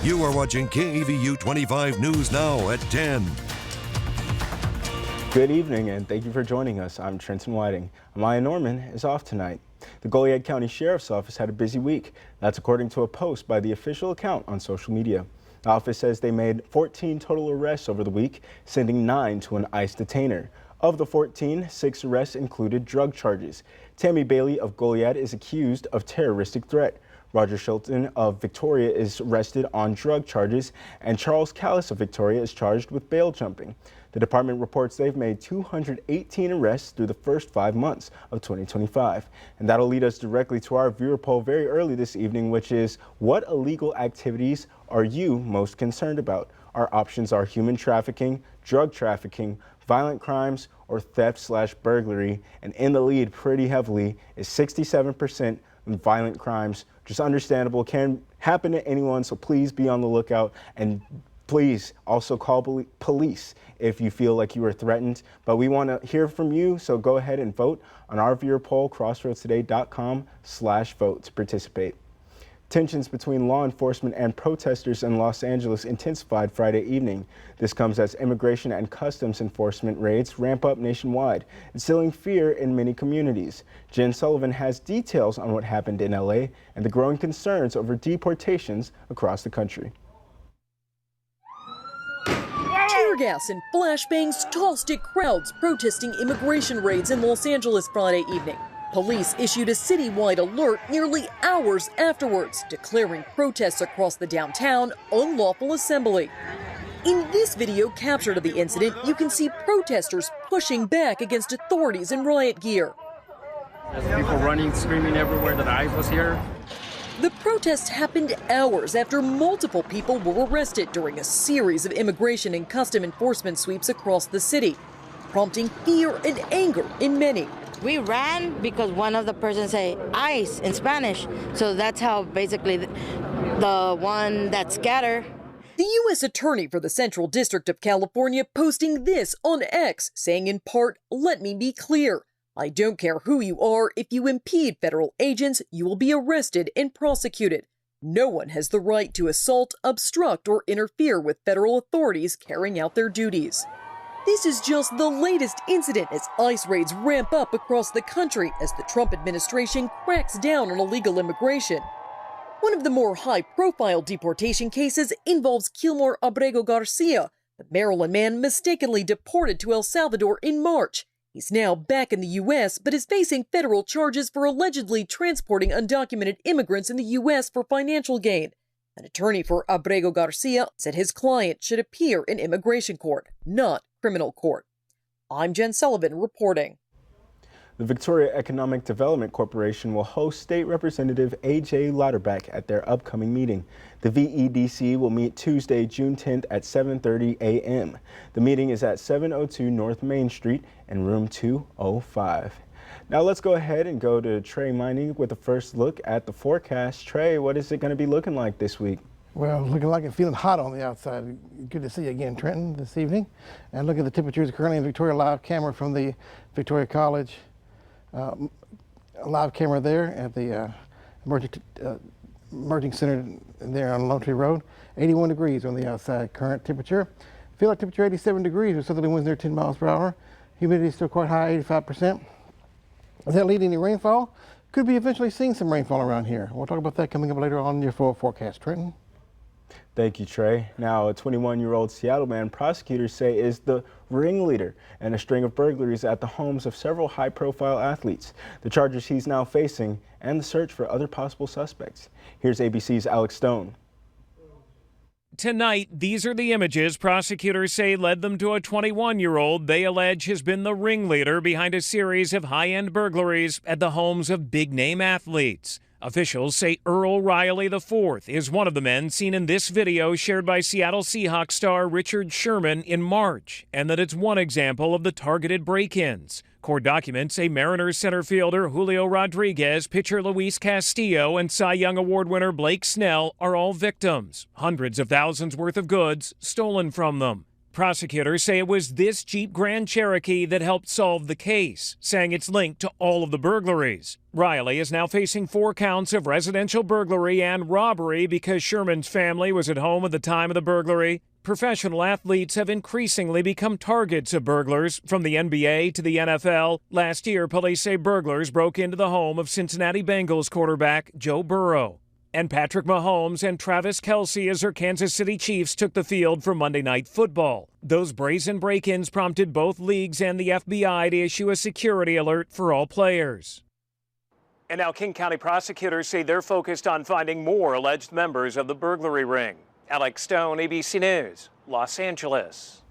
You are watching KAVU 25 News Now at 10. Good evening and thank you for joining us. I'm Trenton Whiting. Amaya Norman is off tonight. The Goliad County Sheriff's Office had a busy week. That's according to a post by the official account on social media. The office says they made 14 total arrests over the week, sending 9 to an ICE detainer. Of the 14, 6 arrests included drug charges. Tammy Bailey of Goliad is accused of terroristic threat. Roger Shilton of Victoria is arrested on drug charges, and Charles Callis of Victoria is charged with bail jumping. The department reports they've made 218 arrests through the first 5 months of 2025. And that'll lead us directly to our viewer poll very early this evening, which is, what illegal activities are you most concerned about? Our options are human trafficking, drug trafficking, violent crimes, or theft/burglary. And in the lead pretty heavily is 67% violent crimes. Just understandable, can happen to anyone, so please be on the lookout, and please also call police if you feel like you are threatened. But we want to hear from you, so go ahead and vote on our viewer poll, crossroadstoday.com/vote to participate. Tensions between law enforcement and protesters in Los Angeles intensified Friday evening. This comes as immigration and customs enforcement raids ramp up nationwide, instilling fear in many communities. Jen Sullivan has details on what happened in LA and the growing concerns over deportations across the country. Tear gas and flashbangs tossed at crowds protesting immigration raids in Los Angeles Friday evening. Police issued a citywide alert nearly hours afterwards, declaring protests across the downtown unlawful assembly. In this video captured of the incident, you can see protesters pushing back against authorities in riot gear. There's people running, screaming everywhere that ICE was here. The protest happened hours after multiple people were arrested during a series of immigration and custom enforcement sweeps across the city, prompting fear and anger in many. We ran because one of the persons said ICE in Spanish, so that's how basically the one that scattered. The U.S. Attorney for the Central District of California posting this on X, saying in part, "Let me be clear. I don't care who you are. If you impede federal agents, you will be arrested and prosecuted. No one has the right to assault, obstruct, or interfere with federal authorities carrying out their duties." This is just the latest incident as ICE raids ramp up across the country as the Trump administration cracks down on illegal immigration. One of the more high-profile deportation cases involves Kilmore Abrego Garcia, the Maryland man mistakenly deported to El Salvador in March. He's now back in the U.S., but is facing federal charges for allegedly transporting undocumented immigrants in the U.S. for financial gain. An attorney for Abrego Garcia said his client should appear in immigration court, not criminal court. I'm Jen Sullivan reporting. The Victoria Economic Development Corporation will host State Representative A.J. Lauterbach at their upcoming meeting. The VEDC will meet Tuesday, June 10th at 7:30 a.m. The meeting is at 702 North Main Street in room 205. Now let's go ahead and go to Trey Mining with a first look at the forecast. Trey, what is it going to be looking like this week? Well, looking like it's feeling hot on the outside. Good to see you again, Trenton, this evening. And look at the temperatures currently in Victoria. Live camera from the Victoria College. Live camera there at the emerging center there on Lone Tree Road. 81 degrees on the outside. Current temperature. Feel like temperature 87 degrees with southerly winds near 10 miles per hour. Humidity is still quite high, 85%. Does that lead to any rainfall? Could be eventually seeing some rainfall around here. We'll talk about that coming up later on in your full forecast, Trenton. Thank you, Trey. Now, a 21-year-old Seattle man prosecutors say is the ringleader in a string of burglaries at the homes of several high-profile athletes. The charges he's now facing and the search for other possible suspects. Here's ABC's Alex Stone. Tonight, these are the images prosecutors say led them to a 21-year-old they allege has been the ringleader behind a series of high-end burglaries at the homes of big-name athletes. Officials say Earl Riley IV is one of the men seen in this video shared by Seattle Seahawks star Richard Sherman in March, and that it's one example of the targeted break-ins. Court documents say Mariners center fielder Julio Rodriguez, pitcher Luis Castillo, and Cy Young Award winner Blake Snell are all victims. Hundreds of thousands worth of goods stolen from them. Prosecutors say it was this Jeep Grand Cherokee that helped solve the case, saying it's linked to all of the burglaries. Riley is now facing 4 counts of residential burglary and robbery because Sherman's family was at home at the time of the burglary. Professional athletes have increasingly become targets of burglars, from the NBA to the NFL. Last year, police say burglars broke into the home of Cincinnati Bengals quarterback Joe Burrow. And Patrick Mahomes and Travis Kelce as her Kansas City Chiefs took the field for Monday Night Football. Those brazen break-ins prompted both leagues and the FBI to issue a security alert for all players. And now King County prosecutors say they're focused on finding more alleged members of the burglary ring. Alex Stone, ABC News, Los Angeles.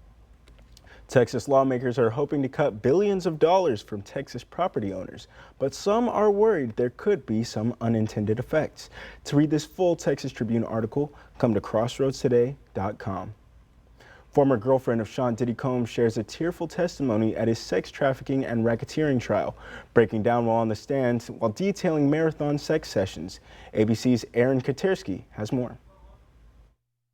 Texas lawmakers are hoping to cut billions of dollars from Texas property owners, but some are worried there could be some unintended effects. To read this full Texas Tribune article, come to crossroadstoday.com. Former girlfriend of Sean Diddy Combs shares a tearful testimony at his sex trafficking and racketeering trial, breaking down while on the stand while detailing marathon sex sessions. ABC's Aaron Katersky has more.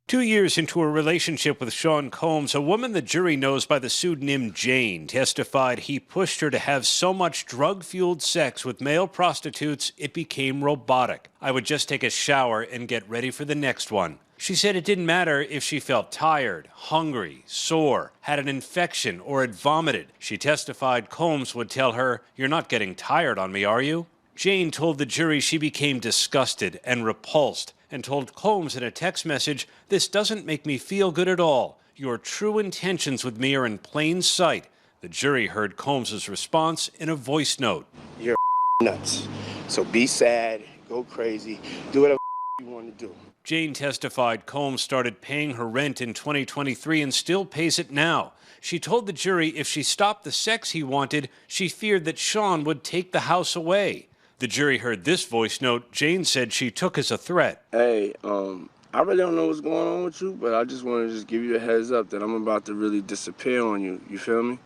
2 years into a relationship with Sean Combs, a woman the jury knows by the pseudonym Jane testified he pushed her to have so much drug-fueled sex with male prostitutes it became robotic. I would just take a shower and get ready for the next one. She said it didn't matter if she felt tired, hungry, sore, had an infection, or had vomited. She testified Combs would tell her, "You're not getting tired on me, are you?" Jane told the jury she became disgusted and repulsed and told Combs in a text message, "This doesn't make me feel good at all. Your true intentions with me are in plain sight." The jury heard Combs' response in a voice note. "You're nuts. So be sad, go crazy, do whatever you want to do." Jane testified Combs started paying her rent in 2023 and still pays it now. She told the jury if she stopped the sex he wanted, she feared that Sean would take the house away. The jury heard this voice note Jane said she took as a threat. "Hey, I really don't know what's going on with you, but I just want to give you a heads up that I'm about to really disappear on you. You feel me?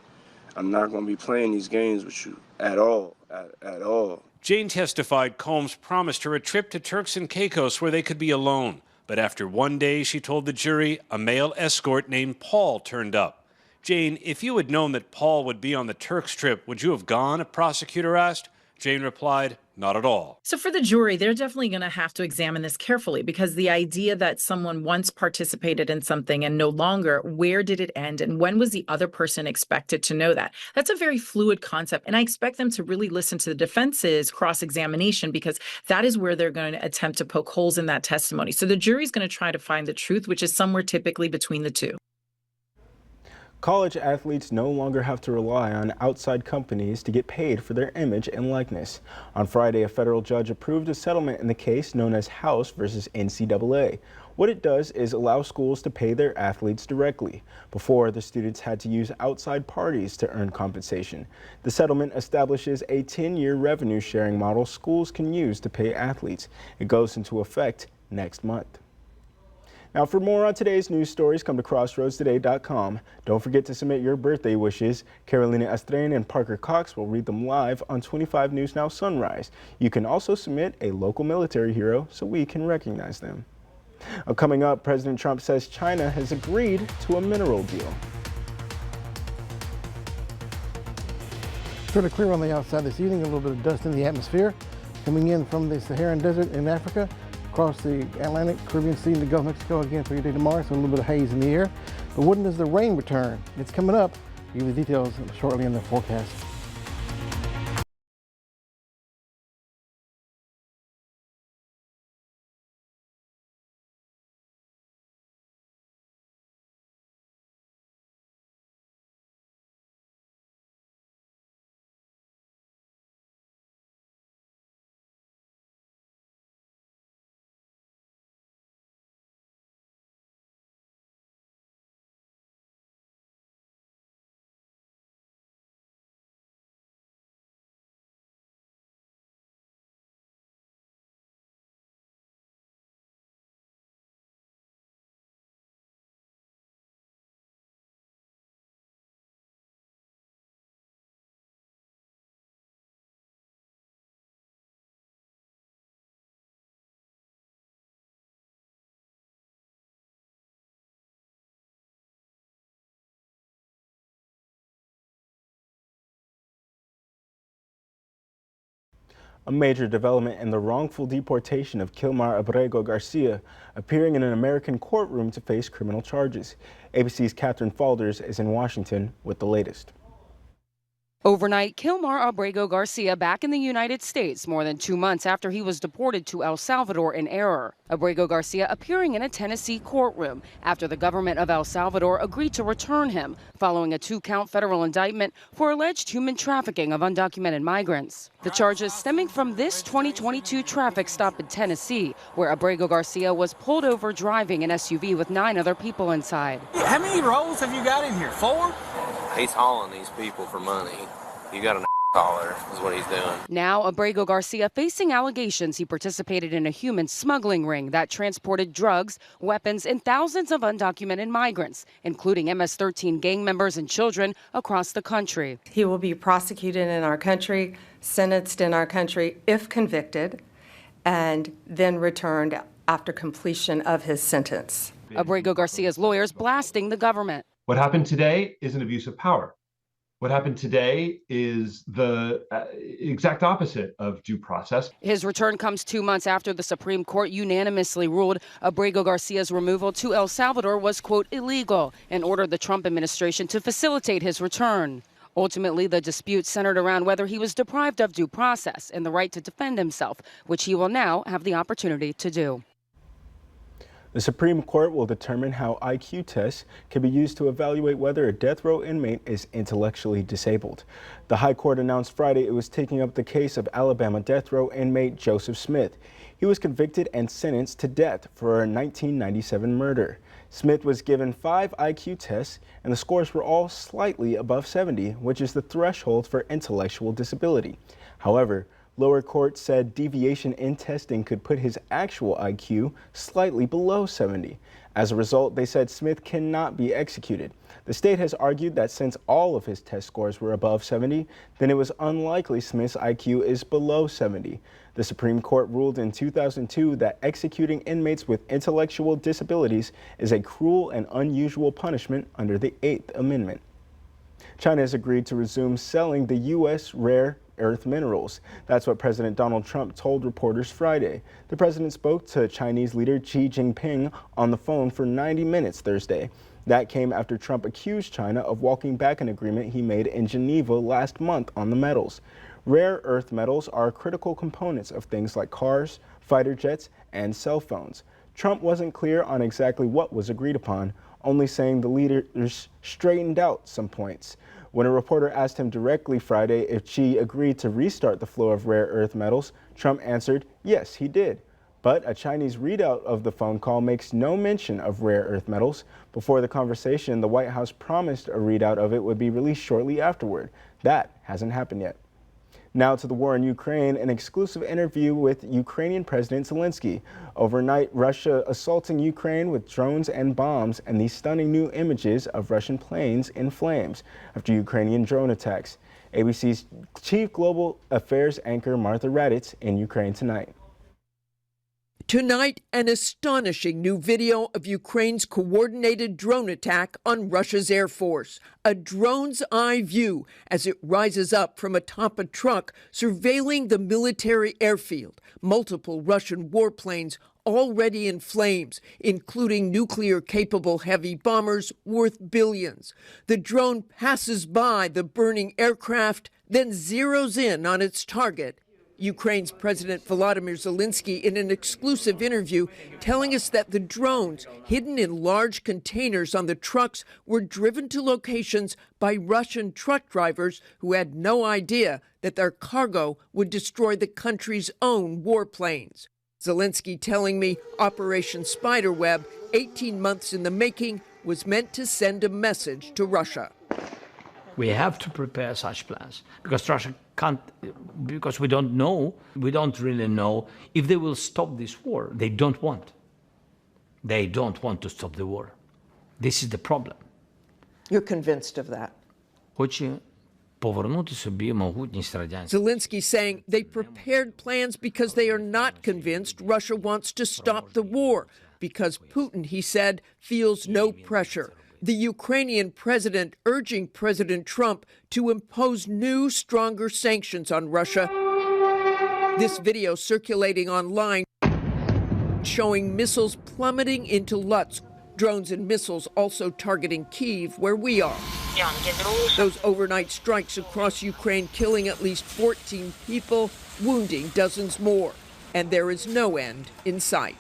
I'm not going to be playing these games with you at all, at all." Jane testified Combs promised her a trip to Turks and Caicos where they could be alone. But after one day, she told the jury, a male escort named Paul turned up. "Jane, if you had known that Paul would be on the Turks trip, would you have gone?" a prosecutor asked. Jane replied, "Not at all." So for the jury, they're definitely going to have to examine this carefully, because the idea that someone once participated in something and no longer, where did it end? And when was the other person expected to know that? That's a very fluid concept. And I expect them to really listen to the defense's cross-examination, because that is where they're going to attempt to poke holes in that testimony. So the jury's going to try to find the truth, which is somewhere typically between the two. College athletes no longer have to rely on outside companies to get paid for their image and likeness. On Friday, a federal judge approved a settlement in the case known as House versus NCAA. What it does is allow schools to pay their athletes directly. Before, the students had to use outside parties to earn compensation. The settlement establishes a 10-year revenue sharing model schools can use to pay athletes. It goes into effect next month. Now, for more on today's news stories, come to crossroadstoday.com. Don't forget to submit your birthday wishes. Carolina Estrella and Parker Cox will read them live on 25 News Now Sunrise. You can also submit a local military hero so we can recognize them. Coming up, President Trump says China has agreed to a mineral deal. Sort of clear on the outside this evening, a little bit of dust in the atmosphere coming in from the Saharan Desert in Africa, across the Atlantic, Caribbean Sea, and the Gulf of Mexico again for your day tomorrow, so a little bit of haze in the air. But when does the rain return? It's coming up. I'll give you the details shortly in the forecast. A major development in the wrongful deportation of Kilmar Abrego Garcia, appearing in an American courtroom to face criminal charges. ABC's Catherine Falders is in Washington with the latest. Overnight, Kilmar Abrego Garcia back in the United States more than 2 months after he was deported to El Salvador in error. Abrego Garcia appearing in a Tennessee courtroom after the government of El Salvador agreed to return him following a 2-count federal indictment for alleged human trafficking of undocumented migrants. The charges stemming from this 2022 traffic stop in Tennessee, where Abrego Garcia was pulled over driving an SUV with 9 other people inside. How many rolls have you got in here? 4? He's hauling these people for money. You got an collar is what he's doing. Now Abrego Garcia facing allegations he participated in a human smuggling ring that transported drugs, weapons, and thousands of undocumented migrants, including MS-13 gang members and children across the country. He will be prosecuted in our country, sentenced in our country if convicted, and then returned after completion of his sentence. Abrego Garcia's lawyers blasting the government. What happened today is an abuse of power. What happened today is the exact opposite of due process. His return comes 2 months after the Supreme Court unanimously ruled Abrego Garcia's removal to El Salvador was, quote, illegal, and ordered the Trump administration to facilitate his return. Ultimately, the dispute centered around whether he was deprived of due process and the right to defend himself, which he will now have the opportunity to do. The Supreme Court will determine how IQ tests can be used to evaluate whether a death row inmate is intellectually disabled. The High Court announced Friday it was taking up the case of Alabama death row inmate Joseph Smith. He was convicted and sentenced to death for a 1997 murder. Smith was given 5 IQ tests, and the scores were all slightly above 70, which is the threshold for intellectual disability. However, lower court said deviation in testing could put his actual IQ slightly below 70. As a result, they said Smith cannot be executed. The state has argued that since all of his test scores were above 70, then it was unlikely Smith's IQ is below 70. The Supreme Court ruled in 2002 that executing inmates with intellectual disabilities is a cruel and unusual punishment under the 8th Amendment. China has agreed to resume selling the U.S. rare earth minerals. That's what President Donald Trump told reporters Friday. The president spoke to Chinese leader Xi Jinping on the phone for 90 minutes Thursday. That came after Trump accused China of walking back an agreement he made in Geneva last month on the metals. Rare earth metals are critical components of things like cars, fighter jets, and cell phones. Trump wasn't clear on exactly what was agreed upon, only saying the leaders straightened out some points. When a reporter asked him directly Friday if Xi agreed to restart the flow of rare earth metals, Trump answered, yes, he did. But a Chinese readout of the phone call makes no mention of rare earth metals. Before the conversation, the White House promised a readout of it would be released shortly afterward. That hasn't happened yet. Now to the war in Ukraine, an exclusive interview with Ukrainian President Zelensky. Overnight, Russia assaulting Ukraine with drones and bombs, and these stunning new images of Russian planes in flames after Ukrainian drone attacks. ABC's chief global affairs anchor Martha Raddatz in Ukraine tonight. Tonight, an astonishing new video of Ukraine's coordinated drone attack on Russia's Air Force. A drone's eye view as it rises up from atop a truck surveilling the military airfield. Multiple Russian warplanes already in flames, including nuclear-capable heavy bombers worth billions. The drone passes by the burning aircraft, then zeroes in on its target. Ukraine's President Volodymyr Zelensky in an exclusive interview telling us that the drones, hidden in large containers on the trucks, were driven to locations by Russian truck drivers who had no idea that their cargo would destroy the country's own warplanes. Zelensky telling me Operation Spiderweb, 18 months in the making, was meant to send a message to Russia. We have to prepare such plans because Russia can't, because we don't really know if they will stop this war. They don't want. They don't want to stop the war. This is the problem. You're convinced of that? Zelensky saying they prepared plans because they are not convinced Russia wants to stop the war, because Putin, he said, feels no pressure. The Ukrainian president urging President Trump to impose new, stronger sanctions on Russia. This video circulating online showing missiles plummeting into Lutsk. Drones and missiles also targeting Kyiv, where we are. Those overnight strikes across Ukraine killing at least 14 people, wounding dozens more. And there is no end in sight.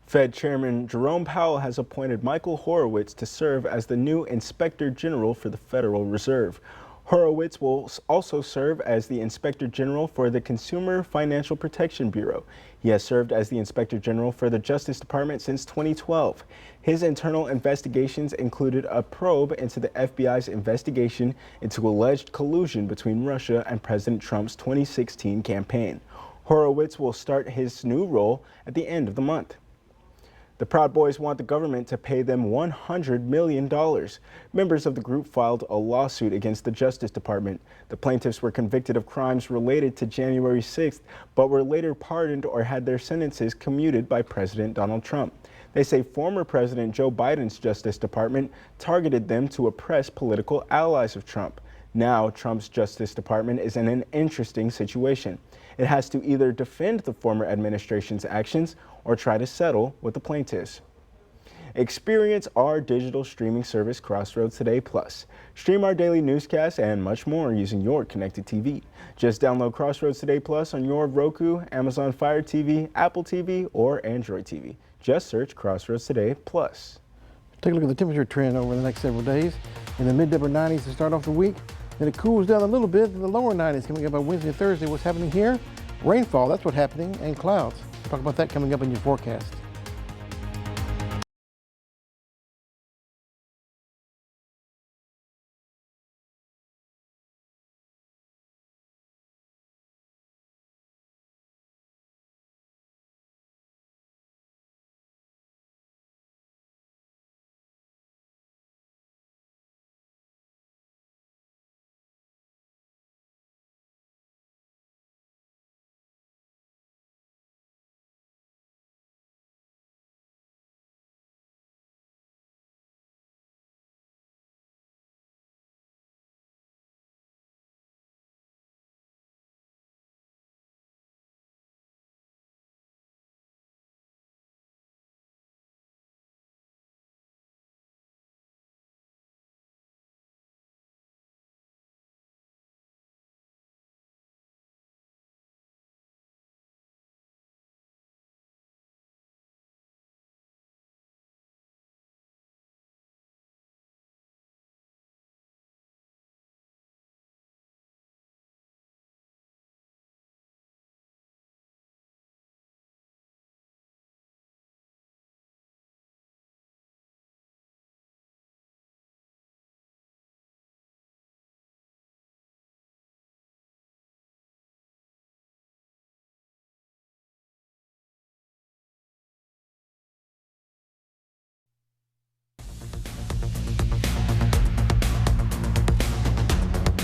Fed Chairman Jerome Powell has appointed Michael Horowitz to serve as the new Inspector General for the Federal Reserve. Horowitz will also serve as the Inspector General for the Consumer Financial Protection Bureau. He has served as the Inspector General for the Justice Department since 2012. His internal investigations included a probe into the FBI's investigation into alleged collusion between Russia and President Trump's 2016 campaign. Horowitz will start his new role at the end of the month. The Proud Boys want the government to pay them $100 million. Members of the group filed a lawsuit against the Justice Department. The plaintiffs were convicted of crimes related to January 6th, but were later pardoned or had their sentences commuted by President Donald Trump. They say former President Joe Biden's Justice Department targeted them to oppress political allies of Trump. Now, Trump's Justice Department is in an interesting situation. It has to either defend the former administration's actions or try to settle with the plaintiffs. Experience our digital streaming service, Crossroads Today Plus. Stream our daily newscasts and much more using your connected TV. Just download Crossroads Today Plus on your Roku, Amazon Fire TV, Apple TV, or Android TV. Just search Crossroads Today Plus. Take a look at the temperature trend over the next several days. In the mid-upper 90s to start off the week. Then it cools down a little bit to the lower 90s coming up on Wednesday and Thursday. What's happening here? Rainfall, that's what's happening, and clouds. We'll talk about that coming up in your forecast.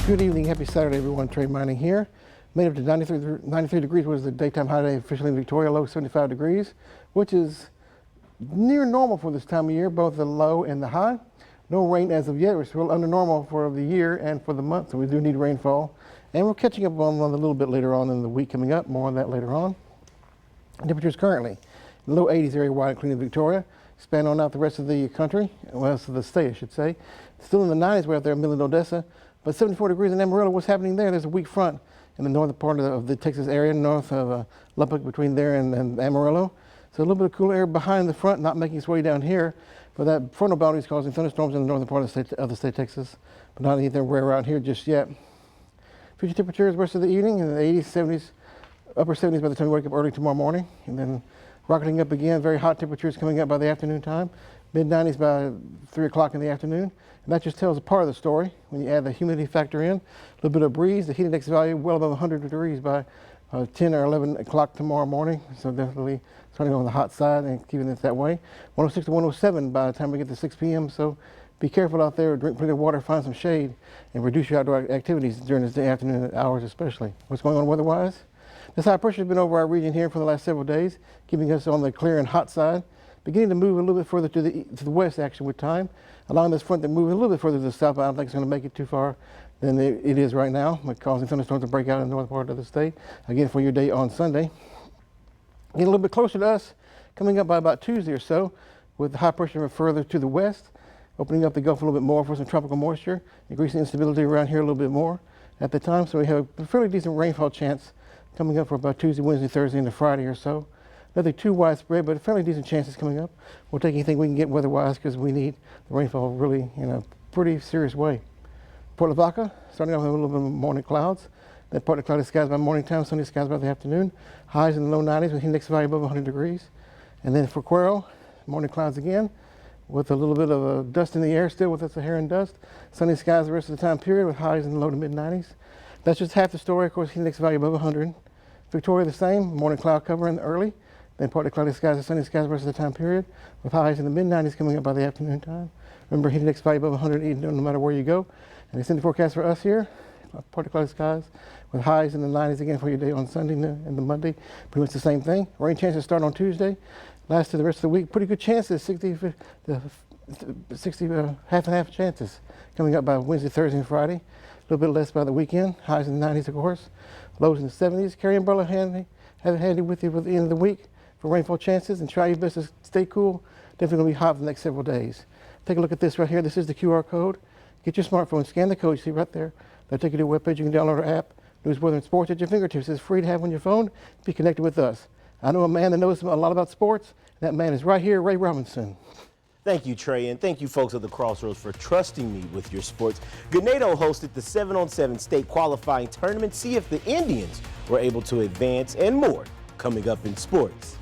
Good evening, happy Saturday everyone, Trey Mining here. Made up to 93 degrees was the daytime high day officially in Victoria, low 75 degrees, which is near normal for this time of year, both the low and the high. No rain as of yet, we're still under normal for the year and for the month, so we do need rainfall. And we're catching up on a little bit later on in the week coming up, more on that later on. Temperatures currently, low 80s area-wide, including Victoria, span on out the rest of the country, well, rest of the state I should say. Still in the 90s, we're out there in Midland, Odessa. But 74 degrees in Amarillo, what's happening there? There's a weak front in the northern part of the Texas area, north of Lubbock, between there and Amarillo. So a little bit of cool air behind the front, not making its way down here. But that frontal boundary is causing thunderstorms in the northern part of the state of Texas, but not anything rare around here just yet. Future temperatures rest of the evening in the 80s, 70s, upper 70s by the time we wake up early tomorrow morning. And then rocketing up again, very hot temperatures coming up by the afternoon time. Mid-90s by 3 o'clock in the afternoon. And that just tells a part of the story. When you add the humidity factor in, a little bit of breeze, the heat index value well above 100 degrees by 10 or 11 o'clock tomorrow morning. So definitely starting on the hot side and keeping it that way. 106 to 107 by the time we get to 6 p.m. So be careful out there, drink plenty of water, find some shade, and reduce your outdoor activities during the afternoon hours especially. What's going on weather-wise? This high pressure has been over our region here for the last several days, keeping us on the clear and hot side. Beginning to move a little bit further to the west, actually, with time. Allowing this front to move a little bit further to the south, but I don't think it's going to make it too far than it is right now, causing thunderstorms to break out in the north part of the state. Again, for your day on Sunday. Get a little bit closer to us, coming up by about Tuesday or so, with the high pressure further to the west, opening up the Gulf a little bit more for some tropical moisture, increasing instability around here a little bit more at the time. So we have a fairly decent rainfall chance coming up for about Tuesday, Wednesday, Thursday, and Friday or so. Nothing too widespread, but fairly decent chances coming up. We'll take anything we can get weather-wise because we need the rainfall really in a pretty serious way. Port Lavaca, starting off with a little bit of morning clouds. Then partly cloudy skies by morning time, sunny skies by the afternoon. Highs in the low 90s with index value above 100 degrees. And then for Cuero, morning clouds again with a little bit of dust in the air still with the Saharan dust. Sunny skies the rest of the time period with highs in the low to mid 90s. That's just half the story. Of course, index value above 100. Victoria the same, morning cloud cover in the early. Then partly cloudy skies and sunny skies the rest of the time period with highs in the mid 90s coming up by the afternoon time. Remember, heat index value above 100 no matter where you go. And the extended forecast for us here, partly cloudy skies with highs in the 90s again for your day on Sunday and the Monday. Pretty much the same thing. Rain chances start on Tuesday. Last to the rest of the week, pretty good chances, 60 half and half chances coming up by Wednesday, Thursday, and Friday. A little bit less by the weekend. Highs in the 90s, of course. Lows in the 70s. Carry umbrella handy. Have it handy with you for the end of the week for rainfall chances, and try your best to stay cool. Definitely going to be hot for the next several days. Take a look at this right here. This is the QR code. Get your smartphone, scan the code you see right there. They'll take you to a webpage. You can download our app, News, Weather, and Sports at your fingertips. It's free to have on your phone. Be connected with us. I know a man that knows a lot about sports. That man is right here, Ray Robinson. Thank you, Trey, and thank you folks at the Crossroads for trusting me with your sports. Ganado hosted the 7-on-7 state qualifying tournament. See if the Indians were able to advance, and more coming up in sports.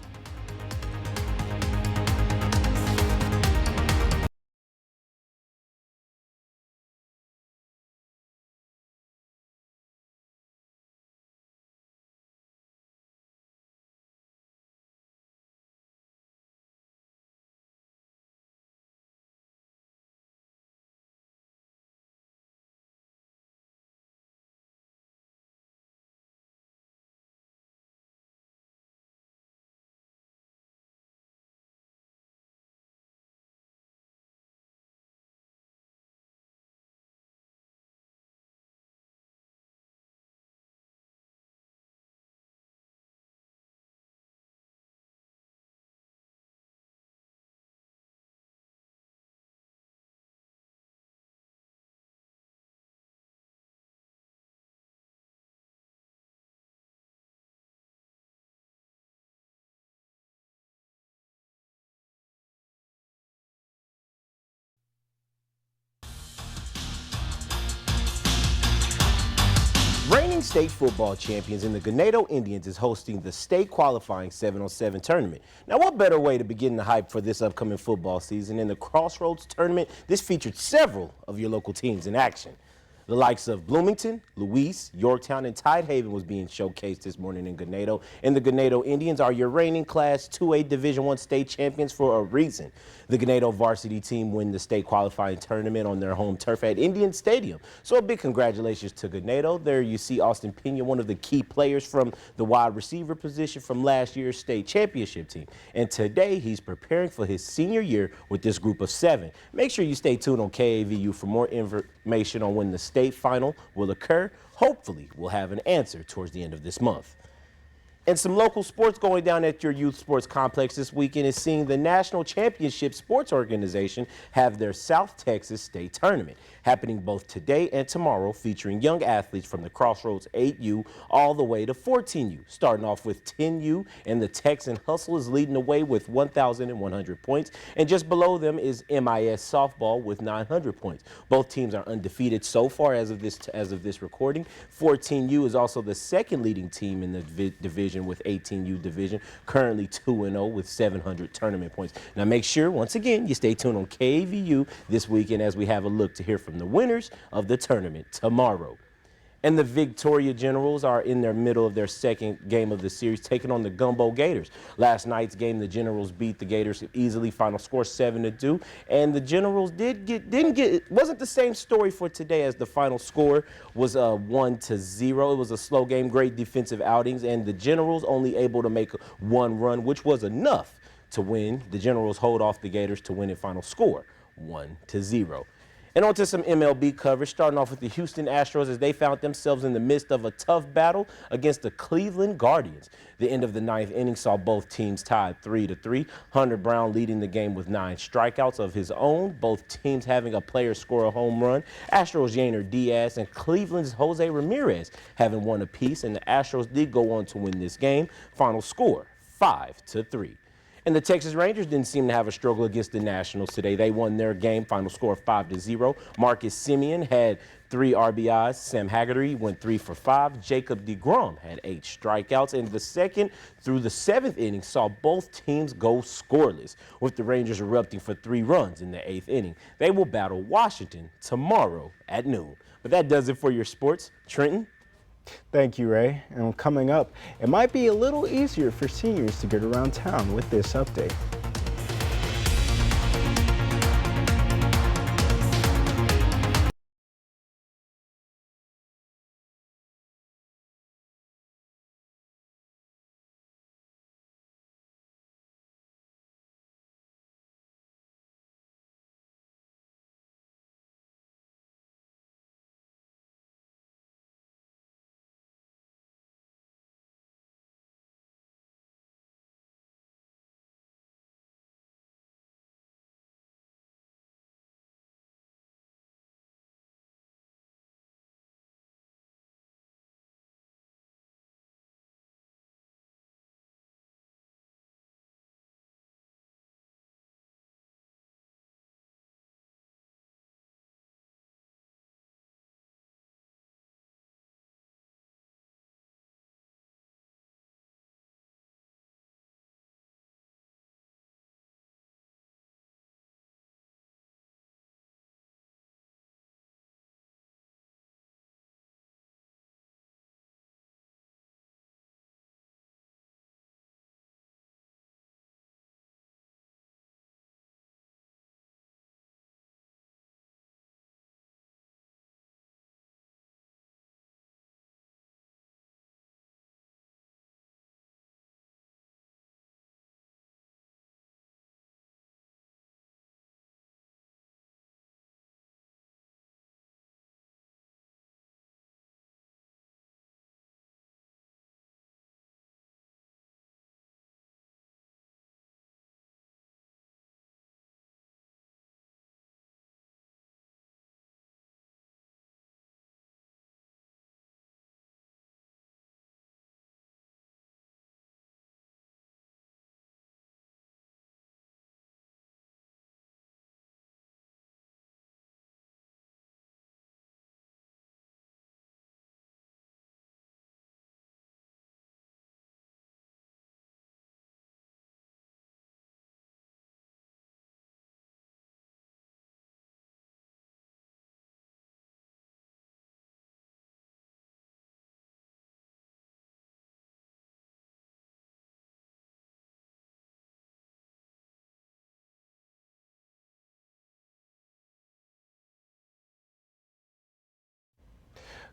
Reigning state football champions in the Ganado Indians is hosting the state qualifying 7-on-7 tournament. Now, what better way to begin the hype for this upcoming football season? In the Crossroads tournament, this featured several of your local teams in action. The likes of Bloomington, Louise, Yorktown, and Tidehaven was being showcased this morning in Ganado. And the Ganado Indians are your reigning Class 2A Division I state champions for a reason. The Ganado varsity team win the state qualifying tournament on their home turf at Indian Stadium. So a big congratulations to Ganado. There you see Austin Pena, one of the key players from the wide receiver position from last year's state championship team. And today he's preparing for his senior year with this group of 7. Make sure you stay tuned on KAVU for more information on when the state final will occur. Hopefully we'll have an answer towards the end of this month. And some local sports going down at your youth sports complex this weekend is seeing the National Championship Sports Organization have their South Texas State Tournament happening both today and tomorrow, featuring young athletes from the Crossroads 8U all the way to 14U, starting off with 10U, and the Texan Hustle is leading the way with 1,100 points, and just below them is MIS Softball with 900 points. Both teams are undefeated so far as of this recording. 14U is also the second leading team in the division with 18U division, currently 2-0 with 700 tournament points. Now make sure, once again, you stay tuned on KAVU this weekend as we have a look to hear from the winners of the tournament tomorrow. And the Victoria Generals are in their middle of their second game of the series, taking on the Gumbo Gators. Last night's game, the Generals beat the Gators easily, final score 7-2. And the Generals it wasn't the same story for today, as the final score was 1-0. It was a slow game, great defensive outings, and the Generals only able to make one run, which was enough to win. The Generals hold off the Gators to win in final score 1-0. And on to some MLB coverage, starting off with the Houston Astros as they found themselves in the midst of a tough battle against the Cleveland Guardians. The end of the 9th inning saw both teams tied 3-3. Hunter Brown leading the game with 9 strikeouts of his own, both teams having a player score a home run. Astros' Yainer Diaz and Cleveland's Jose Ramirez having one apiece, and the Astros did go on to win this game. Final score, 5-3. And the Texas Rangers didn't seem to have a struggle against the Nationals today. They won their game, final score 5-0. Marcus Semien had 3 RBIs. Sam Haggerty went 3 for 5. Jacob deGrom had 8 strikeouts. And the 2nd through the 7th inning saw both teams go scoreless, with the Rangers erupting for 3 runs in the 8th inning. They will battle Washington tomorrow at noon. But that does it for your sports. Trenton? Thank you, Ray. And coming up, it might be a little easier for seniors to get around town with this update.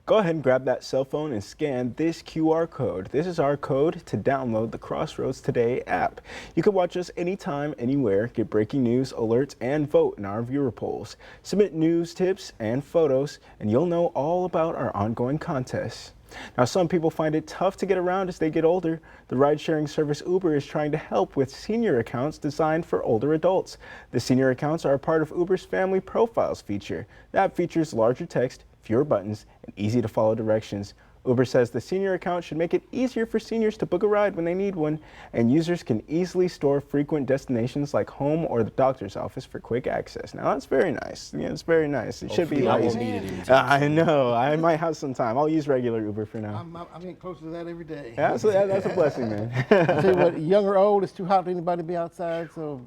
Go ahead and grab that cell phone and scan this QR code. This is our code to download the Crossroads Today app. You can watch us anytime, anywhere, get breaking news, alerts, and vote in our viewer polls. Submit news, tips, and photos, and you'll know all about our ongoing contests. Now, some people find it tough to get around as they get older. The ride-sharing service Uber is trying to help with senior accounts designed for older adults. The senior accounts are a part of Uber's Family Profiles feature. That features larger text, fewer buttons, and easy to follow directions. Uber says the senior account should make it easier for seniors to book a ride when they need one, and users can easily store frequent destinations like home or the doctor's office for quick access. Now that's very nice. Yeah, it's very nice. It should be I nice. won't need it anytime. I know. I might have some time. I'll use regular Uber for now. I'm getting closer to that every day. Yeah, that's a blessing, man. I tell you what, young or old, it's too hot for anybody to be outside, so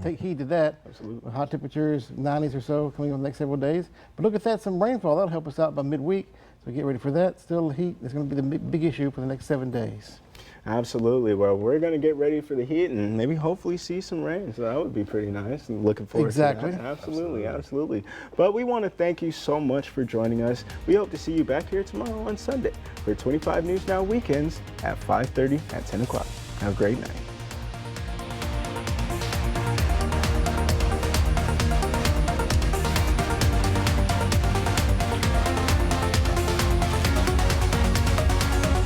take heed to that. Absolutely. Hot temperatures, 90s or so, coming on the next several days. But look at that, some rainfall. That'll help us out by midweek. So get ready for that. Still heat is going to be the big issue for the next 7 days. Absolutely. Well, we're going to get ready for the heat and maybe hopefully see some rain. So that would be pretty nice. And looking forward to that. Absolutely. But we want to thank you so much for joining us. We hope to see you back here tomorrow on Sunday for 25 News Now Weekends at 5:30 at 10 o'clock. Have a great night.